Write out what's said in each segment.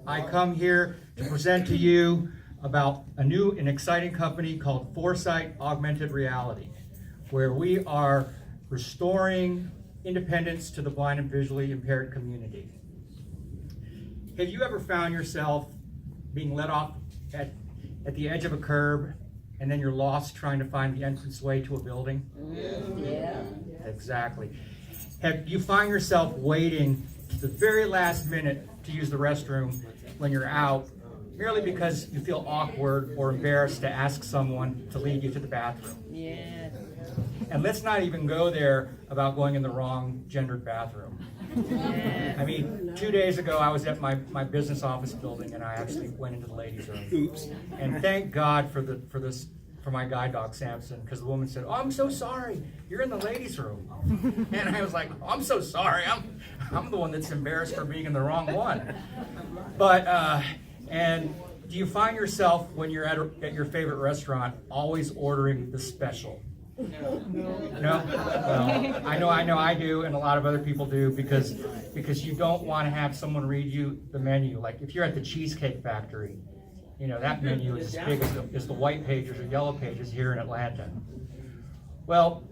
I come here to present to you about a new and exciting company called Foresight Augmented Reality, where we are restoring independence to the blind and visually impaired community. Have you ever found yourself being let off at the edge of a curb and then you're lost trying to find the entranceway to a building? Yeah. Exactly. Have you find yourself waiting to the very last minute to use the restroom when you're out, merely because you feel awkward or embarrassed to ask someone to lead you to the bathroom? Yes. And let's not even go there about going in the wrong gendered bathroom. Yes. I mean, 2 days ago I was at my business office building and I actually went into the ladies' room. Oops. And thank God for my guide dog Samson, because the woman said, "Oh, I'm so sorry, you're in the ladies' room." And I was like, "Oh, I'm so sorry, I'm the one that's embarrassed for being in the wrong one." But and do you find yourself when you're at your favorite restaurant always ordering the special? No? Well, I know I do, and a lot of other people do, because you don't want to have someone read you the menu. Like if you're at the Cheesecake Factory, you know, that menu is as big as the white pages or yellow pages here in Atlanta. Well,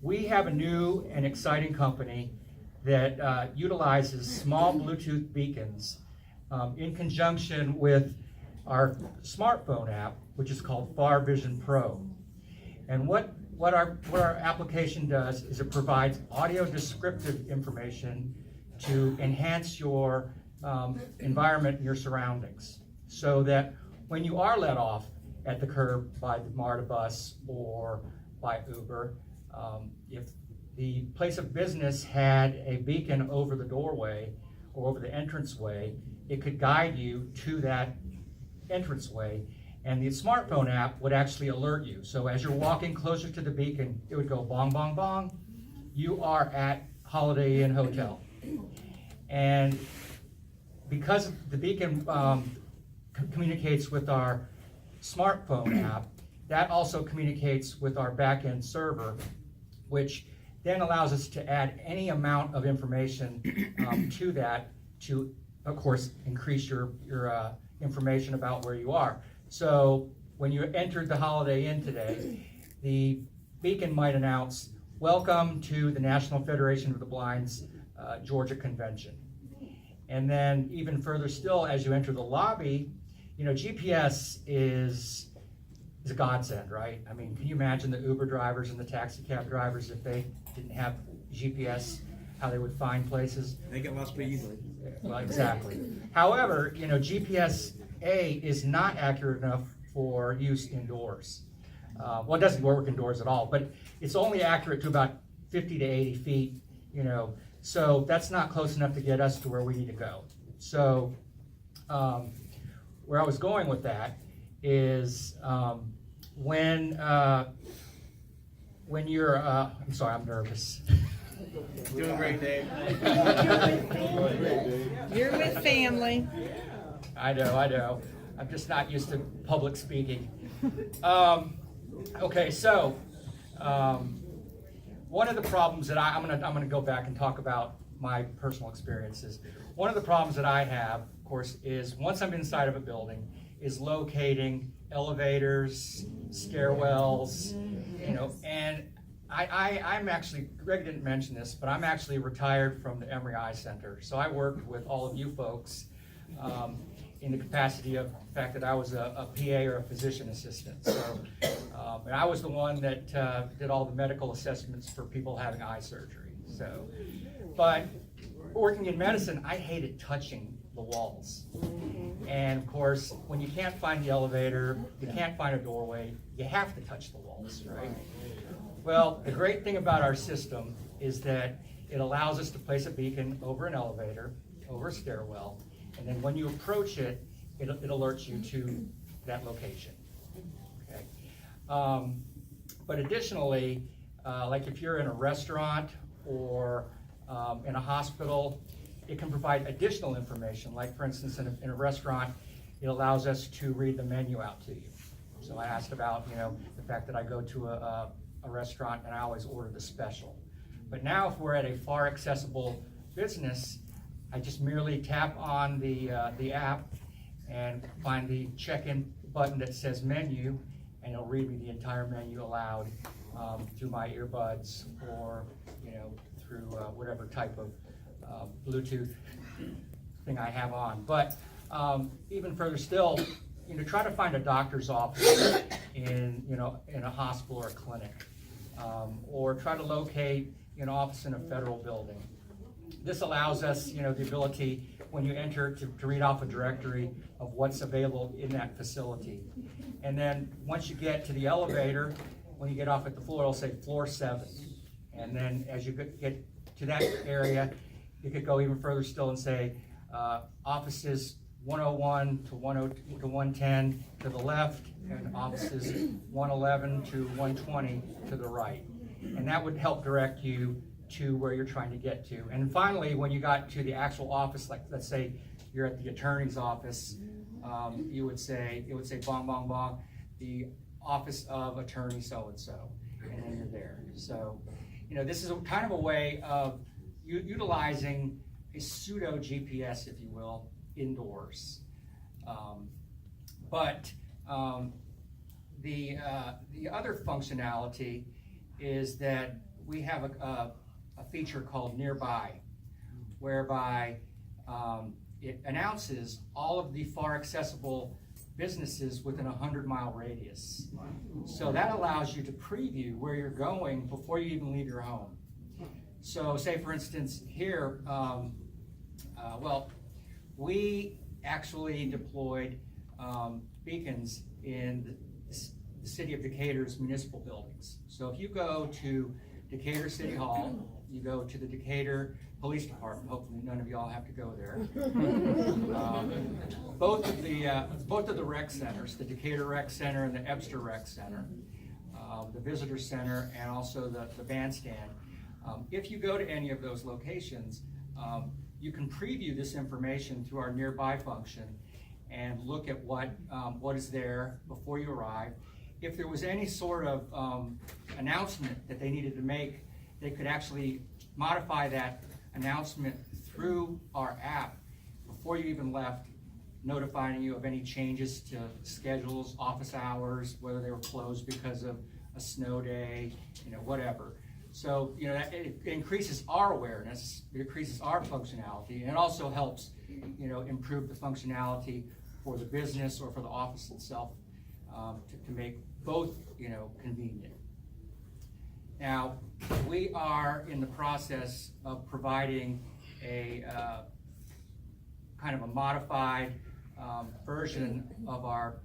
we have a new and exciting company that utilizes small Bluetooth beacons in conjunction with our smartphone app, which is called Far Vision Pro. And what our application does is it provides audio descriptive information to enhance your environment and your surroundings, so that when you are let off at the curb by the MARTA bus or by Uber, if the place of business had a beacon over the doorway or over the entranceway, it could guide you to that entranceway, and the smartphone app would actually alert you. So as you're walking closer to the beacon, it would go bong, bong, bong. You are at Holiday Inn Hotel. And because the beacon communicates with our smartphone app, that also communicates with our back-end server, which then allows us to add any amount of information to that to, of course, increase your information about where you are. So when you entered the Holiday Inn today, the beacon might announce, "Welcome to the National Federation of the Blind's Georgia Convention." And then even further still, as you enter the lobby, you know, GPS is a godsend, right? I mean, can you imagine the Uber drivers and the taxi cab drivers, if they didn't have GPS, how they would find places? They get lost pretty easily. Well, exactly. However, you know, GPS-A is not accurate enough for use indoors. Well, it doesn't work indoors at all, but it's only accurate to about 50 to 80 feet, you know, so that's not close enough to get us to where we need to go. So where I was going with that is when you're, I'm sorry, I'm nervous. Doing great, Dave. You're with family. I know. I'm just not used to public speaking. Okay, so one of the problems that I'm gonna go back and talk about my personal experiences. One of the problems that I have, of course, is once I'm inside of a building, is locating elevators, stairwells, you know, and I'm actually, Greg didn't mention this, but I'm actually retired from the Emory Eye Center. So I worked with all of you folks in the capacity of the fact that I was a PA or a physician assistant. So and I was the one that did all the medical assessments for people having eye surgery. So, but working in medicine, I hated touching the walls. And of course, when you can't find the elevator, you can't find a doorway, you have to touch the walls, right? Well, the great thing about our system is that it allows us to place a beacon over an elevator, over a stairwell, and then when you approach it, it alerts you to that location. Okay. But additionally, like if you're in a restaurant or in a hospital, it can provide additional information. Like for instance, in a restaurant, it allows us to read the menu out to you. So I asked about, you know, the fact that I go to a restaurant and I always order the special. But now if we're at a far accessible business, I just merely tap on the app and find the check-in button that says menu, and it'll read me the entire menu aloud through my earbuds or, through whatever type of Bluetooth thing I have on. But even further still, try to find a doctor's office in a hospital or a clinic, or try to locate an office in a federal building. This allows us, the ability, when you enter, to read off a directory of what's available in that facility. And then once you get to the elevator, when you get off at the floor, it'll say floor 7. And then as you get to that area, you could go even further still and say offices 101 to 102 to 110 to the left, and offices 111 to 120 to the right. And that would help direct you to where you're trying to get to. And finally, when you got to the actual office, like let's say you're at the attorney's office, it would say bong bong bong, the office of attorney so and so, and then you're there. So, this is kind of a way of utilizing a pseudo GPS, if you will, indoors. But the other functionality is that we have a feature called Nearby, whereby it announces all of the far accessible businesses within a 100-mile radius. So that allows you to preview where you're going before you even leave your home. So say for instance here, we actually deployed beacons in the city of Decatur's municipal buildings. So if you go to Decatur City Hall, you go to the Decatur Police Department, hopefully none of y'all have to go there. Both of the rec centers, the Decatur Rec Center and the Ebster Rec Center, the Visitor Center, and also the bandstand. If you go to any of those locations, you can preview this information through our Nearby function and look at what is there before you arrive. If there was any sort of announcement that they needed to make, they could actually modify that announcement through our app before you even left, notifying you of any changes to schedules, office hours, whether they were closed because of a snow day, whatever. So, it increases our awareness, it increases our functionality, and it also helps, improve the functionality for the business or for the office itself, to make both, convenient. Now, we are in the process of providing a kind of a modified version of our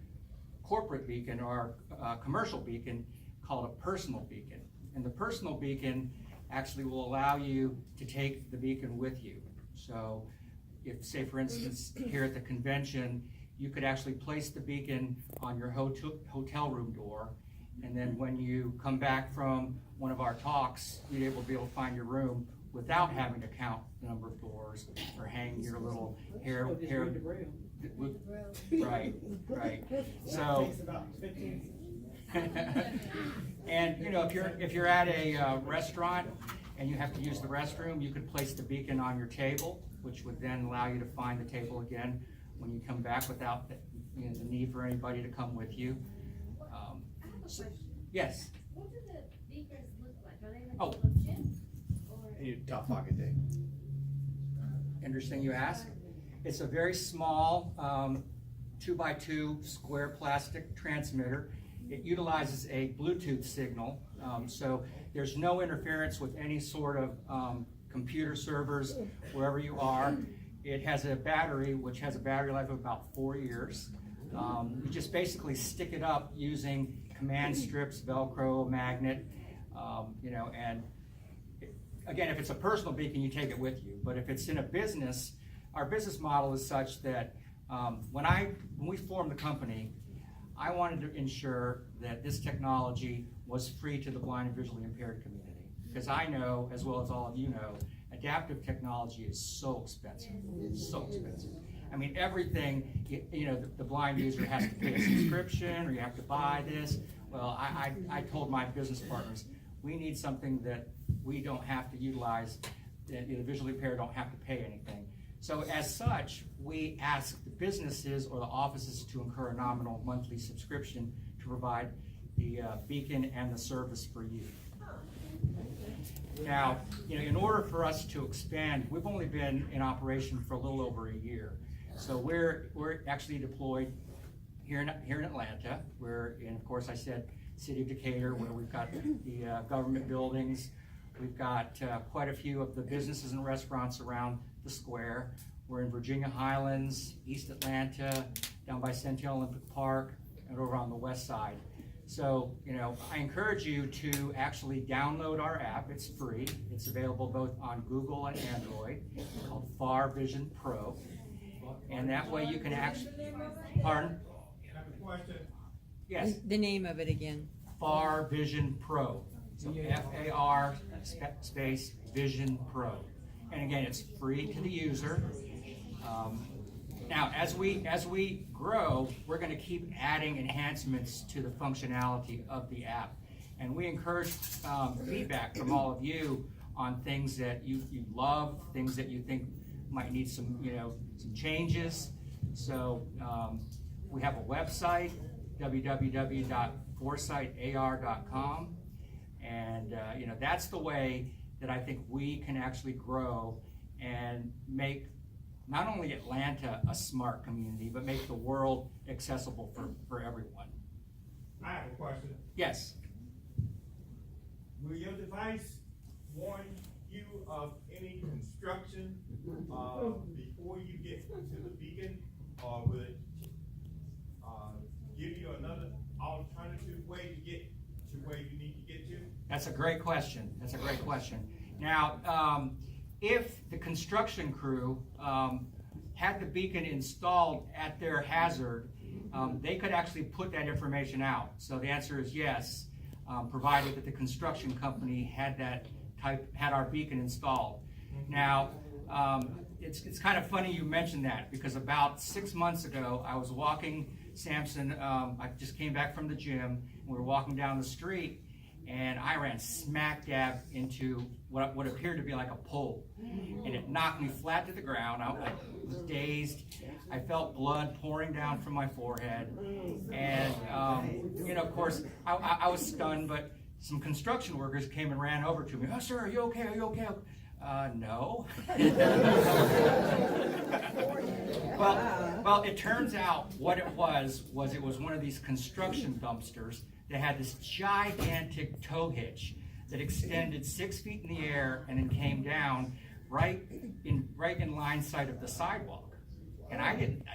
corporate beacon, or our commercial beacon, called a personal beacon. And the personal beacon actually will allow you to take the beacon with you. So if, say for instance, here at the convention, you could actually place the beacon on your hotel room door, and then when you come back from one of our talks, you'd be able to find your room without having to count the number of doors or hang your little hair. Right. So, and if you're at a restaurant and you have to use the restroom, you could place the beacon on your table, which would then allow you to find the table again when you come back without the need for anybody to come with you. Yes. What do the beakers look like? Are they like Oh. a little chip? Or You top pocket thing. Interesting you ask. It's a very small 2x2 square plastic transmitter. It utilizes a Bluetooth signal, so there's no interference with any sort of computer servers wherever you are. It has a battery, which has a battery life of about 4 years. You just basically stick it up using command strips, Velcro, magnet, and again, if it's a personal beacon, you take it with you. But if it's in a business, our business model is such that when we formed the company, I wanted to ensure that this technology was free to the blind and visually impaired community. Because I know, as well as all of you know, adaptive technology is so expensive, so expensive. I mean, everything, the blind user has to pay a subscription, or you have to buy this. Well, I told my business partners, we need something that we don't have to utilize, that the visually impaired don't have to pay anything. So as such, we ask the businesses or the offices to incur a nominal monthly subscription to provide the beacon and the service for you. Now, in order for us to expand, we've only been in operation for a little over a year. So we're actually deployed here in Atlanta. We're in, of course, I said, city of Decatur, where we've got the government buildings. We've got quite a few of the businesses and restaurants around the square. We're in Virginia Highlands, East Atlanta, down by Centennial Olympic Park, and over on the west side. So, I encourage you to actually download our app. It's free. It's available both on Google and Android. It's called Far Vision Pro. And that way you can actually, pardon? Yes. The name of it again. Far Vision Pro. So FAR space Vision Pro. And again, it's free to the user. Now, as we grow, we're going to keep adding enhancements to the functionality of the app. And we encourage feedback from all of you on things that you love, things that you think might need some changes. So we have a website, www.foresightAR.com, and that's the way that I think we can actually grow and make not only Atlanta a smart community, but make the world accessible for everyone. I have a question. Yes. Will your device warn you of any construction before you get to the beacon, or will it give you another alternative way to get to where you need to get to? That's a great question. Now, if the construction crew had the beacon installed at their hazard, they could actually put that information out. So the answer is yes, provided that the construction company had our beacon installed. Now, it's kind of funny you mentioned that, because about 6 months ago, I was walking Samson. I just came back from the gym, and we were walking down the street, and I ran smack dab into what appeared to be like a pole, and it knocked me flat to the ground. I was dazed. I felt blood pouring down from my forehead, and of course, I was stunned. But some construction workers came and ran over to me. "Oh, sir, are you okay? Are you okay?" No. Well, it turns out what it was one of these construction dumpsters that had this gigantic tow hitch that extended 6 feet in the air and then came down right in line sight of the sidewalk. And I didn't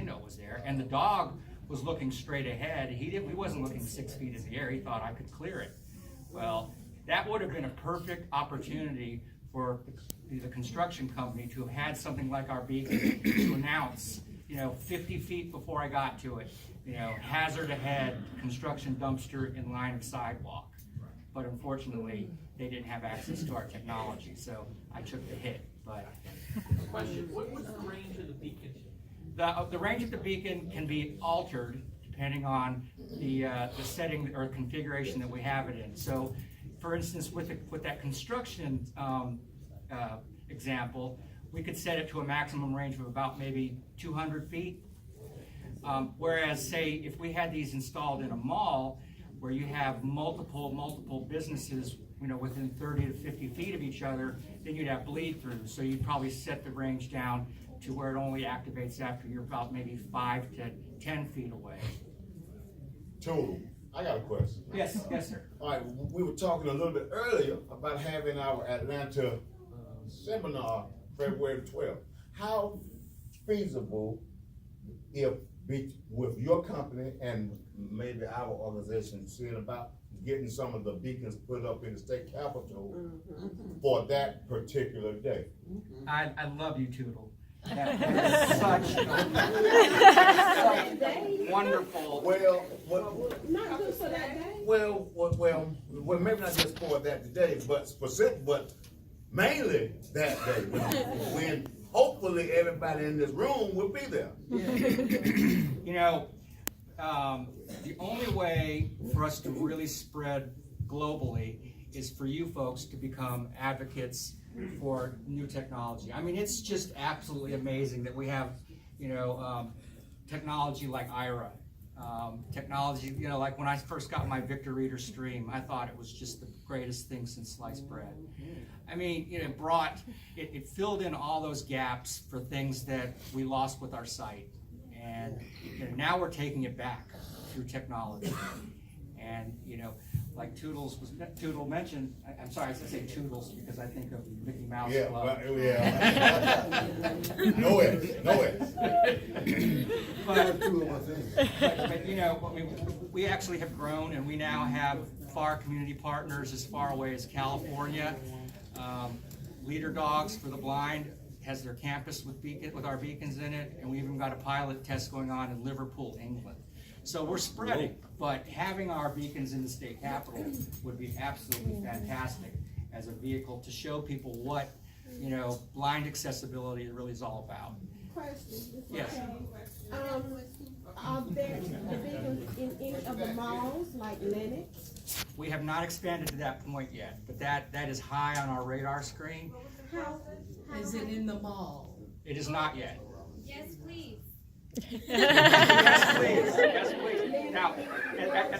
know it was there. And the dog was looking straight ahead. He wasn't looking 6 feet in the air. He thought I could clear it. Well, that would have been a perfect opportunity for the construction company to have had something like our beacon to announce, 50 feet before I got to it, hazard ahead, construction dumpster in line of sidewalk. But unfortunately, they didn't have access to our technology, so I took the hit. But Question, what was the range of the beacon? the range of the beacon can be altered depending on the setting or configuration that we have it in. So, for instance, with that construction example, we could set it to a maximum range of about maybe 200 feet. Whereas, say, if we had these installed in a mall where you have multiple businesses, within 30 to 50 feet of each other, then you'd have bleed through. So you'd probably set the range down to where it only activates after you're about maybe 5 to 10 feet away. Total. I got a question. Yes, sir. All right, we were talking a little bit earlier about having our Atlanta seminar February 12th. How feasible, if with your company and maybe our organization, seeing about getting some of the beacons put up in the state capitol for that particular day? I love you, Tootle. That is such wonderful. Well, maybe not just for that today, but mainly that day when hopefully everybody in this room will be there. The only way for us to really spread globally is for you folks to become advocates for new technology. I mean, it's just absolutely amazing that we have, technology like IRA. Technology, like when I first got my Victor Reader Stream, I thought it was just the greatest thing since sliced bread. I mean, it filled in all those gaps for things that we lost with our site. And now we're taking it back through technology. And, like Toodle mentioned, I'm sorry, I should say Toodles because I think of Mickey Mouse Yeah, Club. No it. But we actually have grown, and we now have FAR community partners as far away as California. Leader Dogs for the Blind has their campus with our beacons in it, and we even got a pilot test going on in Liverpool, England. So we're spreading, but having our beacons in the state capital would be absolutely fantastic as a vehicle to show people what, blind accessibility really is all about. Question. Yes. Are there the beacons in any of the malls like Lennox? We have not expanded to that point yet, but that is high on our radar screen. How Is it in the mall? It is not yet. Yes, please. Yes, please. Yes, please. Now,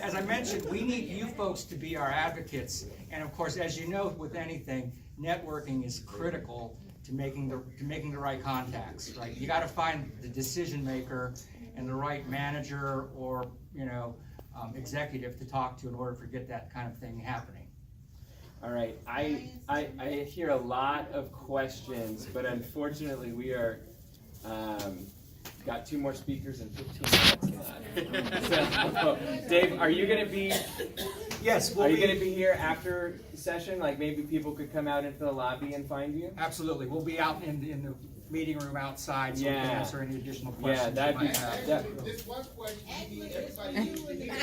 as I mentioned, we need you folks to be our advocates. And of course, as you know, with anything, networking is critical to making the right contacts, right? You got to find the decision maker and the right manager or, executive to talk to in order to get that kind of thing happening. All right, I hear a lot of questions, but unfortunately we are, got 2 more speakers and 15 minutes left. So, Dave, are you going to be? Yes. Are you going to be here after the session? Like maybe people could come out into the lobby and find you. Absolutely. We'll be out in the meeting room outside, so we can answer any additional questions. Yeah, that'd be. you might have. This one question you need everybody needs to hear.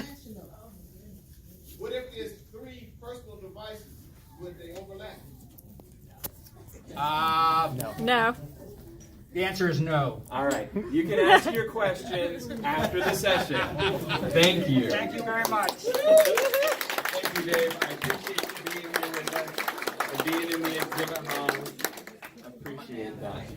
What if there's 3 personal devices? Would they overlap? No. The answer is no. All right, you can ask your questions after the session. Thank you. Thank you very much. Thank you, Dave. I appreciate